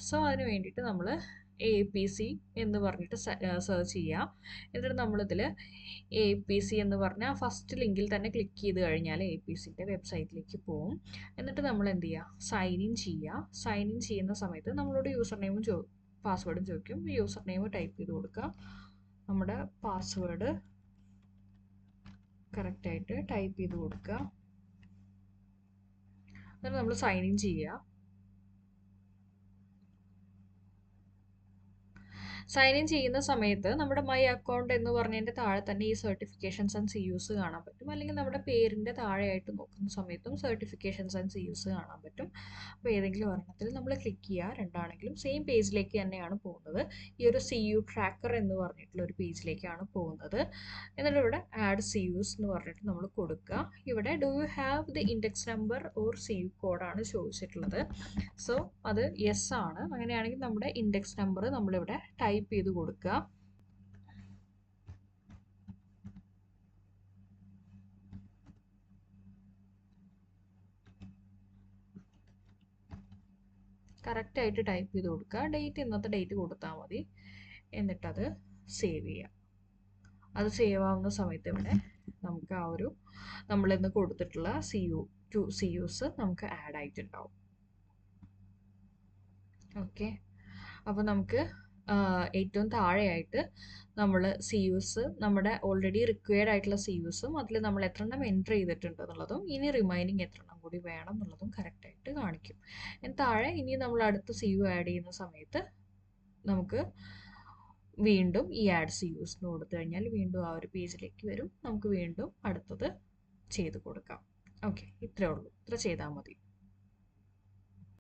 So അതിന് വേണ്ടിയിട്ട് നമ്മൾ APC എന്ന് പറഞ്ഞിട്ട് സെർച്ച് ചെയ്യുക. എന്നിട്ട് നമ്മളിതിൽ APC എന്ന് പറഞ്ഞാൽ ഫസ്റ്റ് ലിങ്കിൽ തന്നെ ക്ലിക്ക് ചെയ്ത് കഴിഞ്ഞാൽ APCൻ്റെ വെബ്സൈറ്റിലേക്ക് പോകും. എന്നിട്ട് നമ്മൾ എന്ത് ചെയ്യുക, സൈൻ ഇൻ ചെയ്യുക. സൈൻ ഇൻ ചെയ്യുന്ന സമയത്ത് നമ്മളോട് യൂസർ നെയിമും പാസ്വേഡും ചോദിക്കും. യൂസർ നെയിം ടൈപ്പ് ചെയ്ത് കൊടുക്കുക. നമ്മുടെ പാസ്വേഡ് കറക്റ്റായിട്ട് ടൈപ്പ് ചെയ്ത് കൊടുക്കുക. എന്നിട്ട് നമ്മൾ സൈൻ ഇൻ ചെയ്യുക. സൈൻ ഇൻ ചെയ്യുന്ന സമയത്ത് നമ്മുടെ മൈ അക്കൗണ്ട് എന്ന് പറഞ്ഞതിൻ്റെ താഴെ തന്നെ ഈ സർട്ടിഫിക്കേഷൻസ് ആൻഡ് CUs കാണാൻ പറ്റും. അല്ലെങ്കിൽ നമ്മുടെ പേരിൻ്റെ താഴെയായിട്ട് നോക്കുന്ന സമയത്തും സർട്ടിഫിക്കേഷൻസ് ആൻഡ് CUs കാണാൻ പറ്റും. അപ്പോൾ ഏതെങ്കിലും ഒരെണ്ണത്തിൽ നമ്മൾ ക്ലിക്ക് ചെയ്യുക. രണ്ടാണെങ്കിലും സെയിം പേജിലേക്ക് തന്നെയാണ് പോകുന്നത്. ഈ ഒരു CU ട്രാക്കർ എന്ന് പറഞ്ഞിട്ടുള്ള ഒരു പേജിലേക്കാണ് പോകുന്നത്. എന്നിട്ട് ഇവിടെ ആഡ് CUs എന്ന് പറഞ്ഞിട്ട് നമ്മൾ കൊടുക്കുക. ഇവിടെ do you have the index number or CU കോഡാണ് ചോദിച്ചിട്ടുള്ളത്. സോ അത് യെസ് ആണ്. അങ്ങനെയാണെങ്കിൽ നമ്മുടെ ഇൻഡെക്സ് നമ്പർ നമ്മളിവിടെ ടൈപ്പ് ചെയ്ത് കൊടുക്കുക. കറക്റ്റായിട്ട് ടൈപ്പ് ചെയ്ത് കൊടുക്കുക. ഡേറ്റ് ഇന്നത്തെ ഡേറ്റ് കൊടുത്താൽ മതി. എന്നിട്ടത് സേവ് ചെയ്യുക. അത് സേവ് ആവുന്ന സമയത്ത് ഇവിടെ നമുക്ക് ആ ഒരു നമ്മളിന്ന് കൊടുത്തിട്ടുള്ള CUs നമുക്ക് ആഡ് ആയിട്ടുണ്ടാവും. ഓക്കെ, അപ്പോൾ നമുക്ക് ഏറ്റവും താഴെയായിട്ട് നമ്മൾ CUs നമ്മുടെ ഓൾറെഡി റിക്വയർഡ് ആയിട്ടുള്ള CUsഉം അതിൽ നമ്മൾ എത്ര എണ്ണം എൻറ്റർ ചെയ്തിട്ടുണ്ട് എന്നുള്ളതും ഇനി റിമൈനിങ് എത്ര എണ്ണം കൂടി വേണം എന്നുള്ളതും കറക്റ്റായിട്ട് കാണിക്കും. താഴെ ഇനി നമ്മൾ അടുത്ത CU ആഡ് ചെയ്യുന്ന സമയത്ത് നമുക്ക് വീണ്ടും ഈ ആഡ് CUs എന്ന് കൊടുത്തു കഴിഞ്ഞാൽ വീണ്ടും ആ ഒരു പേജിലേക്ക് വരും. നമുക്ക് വീണ്ടും അടുത്തത് ചെയ്ത് കൊടുക്കാം. ഓക്കെ, ഇത്രയേ ഉള്ളൂ. ഇത്ര ചെയ്താൽ മതി.